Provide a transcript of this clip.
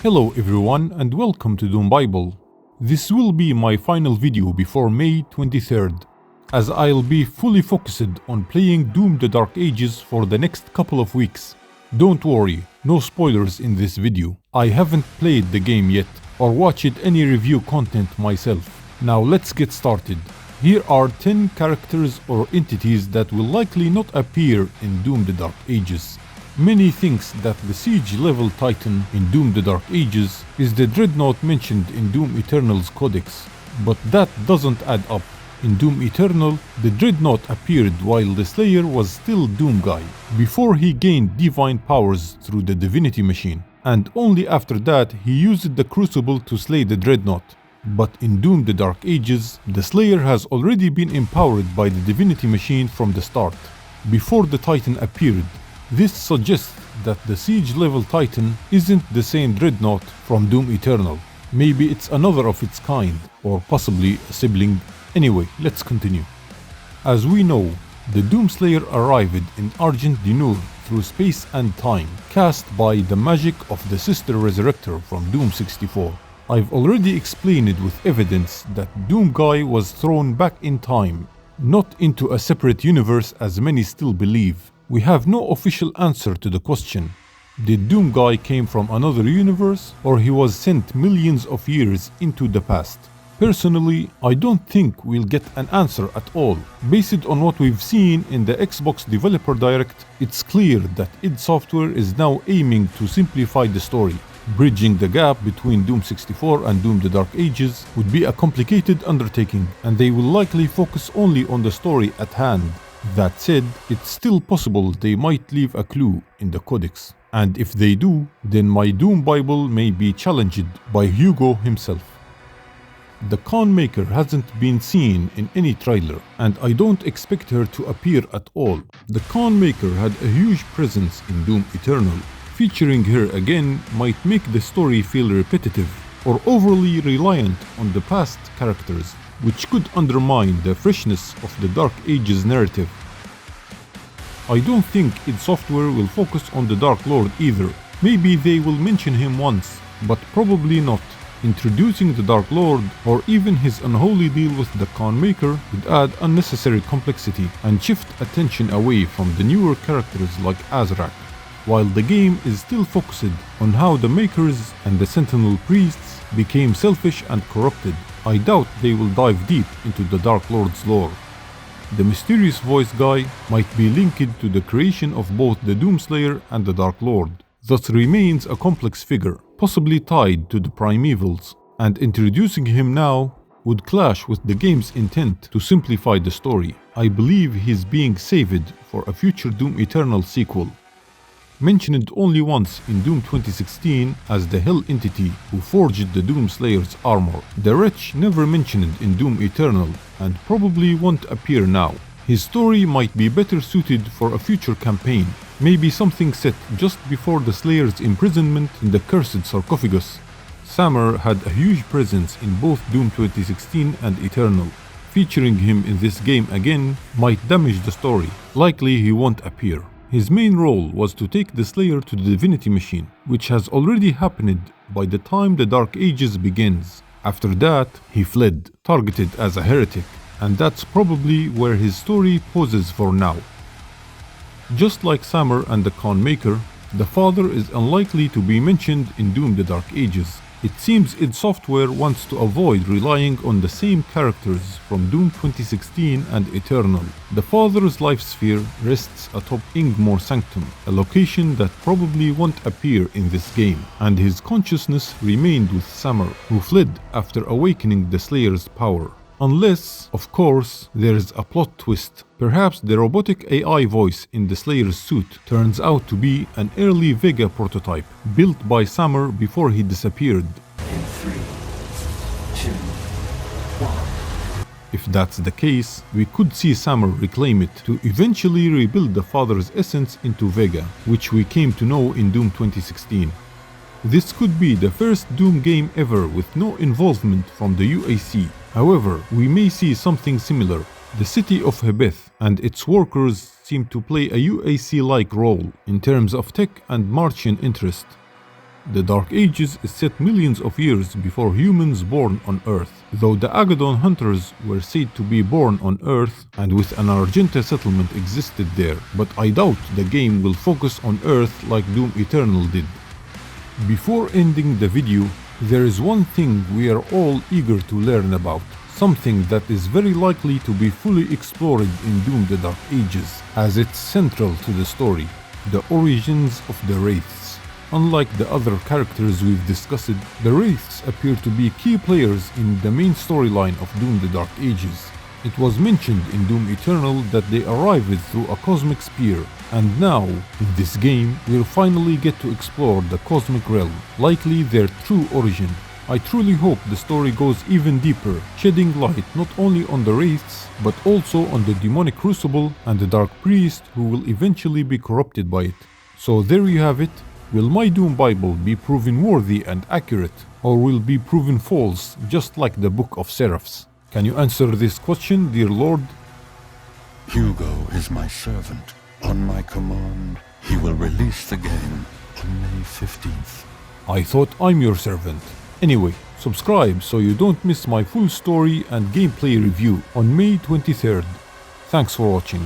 Hello everyone and welcome to Doom Bible. This will be my final video before May 23rd, as I'll be fully focused on playing Doom the Dark Ages for the next couple of weeks. Don't worry, no spoilers in this video. I haven't played the game yet or watched any review content myself. Now let's get started. Here are 10 characters or entities that will likely not appear in Doom the Dark Ages. Many think that the siege level titan in Doom the Dark Ages is the Dreadnought mentioned in Doom Eternal's codex, but that doesn't add up. In Doom Eternal, the Dreadnought appeared while the Slayer was still Doom Guy, before he gained divine powers through the Divinity Machine, and only after that he used the Crucible to slay the Dreadnought. But in Doom the Dark Ages, the Slayer has already been empowered by the Divinity Machine from the start, before the Titan appeared. This suggests that the siege level titan isn't the same Dreadnought from Doom Eternal. Maybe it's another of its kind, or possibly a sibling. Anyway, let's continue. As we know, the Doomslayer arrived in Argent Dinur through space and time, cast by the magic of the sister resurrector from Doom 64. I've already explained it with evidence that Doom Guy was thrown back in time, not into a separate universe as many still believe. We have no official answer to the question. Did Doom Guy came from another universe, or he was sent millions of years into the past? Personally, I don't think we'll get an answer at all. Based on what we've seen in the Xbox Developer Direct, it's clear that id Software is now aiming to simplify the story. Bridging the gap between Doom 64 and Doom the Dark Ages would be a complicated undertaking, and they will likely focus only on the story at hand. That said, it's still possible they might leave a clue in the codex. And if they do, then my Doom Bible may be challenged by Hugo himself. The Khan Maykr hasn't been seen in any trailer, and I don't expect her to appear at all. The Khan Maykr had a huge presence in Doom Eternal. Featuring her again might make the story feel repetitive or overly reliant on the past characters, which could undermine the freshness of the Dark Ages narrative. I don't think id Software will focus on the Dark Lord either. Maybe they will mention him once, but probably not. Introducing the Dark Lord or even his unholy deal with the Khan Maykr would add unnecessary complexity and shift attention away from the newer characters like Ahzrak. While the game is still focused on how the Makers and the Sentinel Priests became selfish and corrupted, I doubt they will dive deep into the Dark Lord's lore. The mysterious voice guy might be linked to the creation of both the Doomslayer and the Dark Lord, thus remains a complex figure, possibly tied to the Primevals, and introducing him now would clash with the game's intent to simplify the story. I believe he's being saved for a future Doom Eternal sequel. Mentioned only once in Doom 2016 as the Hell entity who forged the Doomslayer's armor, the Wretch never mentioned in Doom Eternal and probably won't appear now. His story might be better suited for a future campaign, maybe something set just before the Slayer's imprisonment in the cursed sarcophagus. Samur had a huge presence in both Doom 2016 and Eternal. Featuring him in this game again might damage the story. Likely he won't appear. His main role was to take the Slayer to the Divinity Machine, which has already happened by the time the Dark Ages begins. After that, he fled, targeted as a heretic, and that's probably where his story pauses for now. Just like Samur and the Khan Maykr, the father is unlikely to be mentioned in Doom the Dark Ages. It seems id Software wants to avoid relying on the same characters from Doom 2016 and Eternal. The father's life sphere rests atop Ingmar Sanctum, a location that probably won't appear in this game, and his consciousness remained with Samur, who fled after awakening the Slayer's power. Unless, of course, there's a plot twist. Perhaps the robotic AI voice in the Slayer's suit turns out to be an early Vega prototype, built by Samur before he disappeared. In 3, 2, 1. If that's the case, we could see Samur reclaim it to eventually rebuild the father's essence into Vega, which we came to know in Doom 2016. This could be the first Doom game ever with no involvement from the UAC. However, we may see something similar. The city of Hebeth and its workers seem to play a UAC-like role in terms of tech and Martian interest. The Dark Ages is set millions of years before humans born on Earth, though the Agaddon hunters were said to be born on Earth and with an Argenta settlement existed there, but I doubt the game will focus on Earth like Doom Eternal did. Before ending the video, there is one thing we are all eager to learn about, something that is very likely to be fully explored in Doom the Dark Ages, as it's central to the story, the origins of the Wraiths. Unlike the other characters we've discussed, the Wraiths appear to be key players in the main storyline of Doom the Dark Ages. It was mentioned in Doom Eternal that they arrived through a cosmic spear, and now, in this game, we'll finally get to explore the cosmic realm, likely their true origin. I truly hope the story goes even deeper, shedding light not only on the Wraiths, but also on the demonic crucible and the Dark Priest who will eventually be corrupted by it. So there you have it. Will my Doom Bible be proven worthy and accurate, or will be proven false, just like the Book of Seraphs? Can you answer this question, dear Lord? Hugo is my servant. On my command, he will release the game on May 15th. I thought I'm your servant. Anyway, subscribe so you don't miss my full story and gameplay review on May 23rd. Thanks for watching.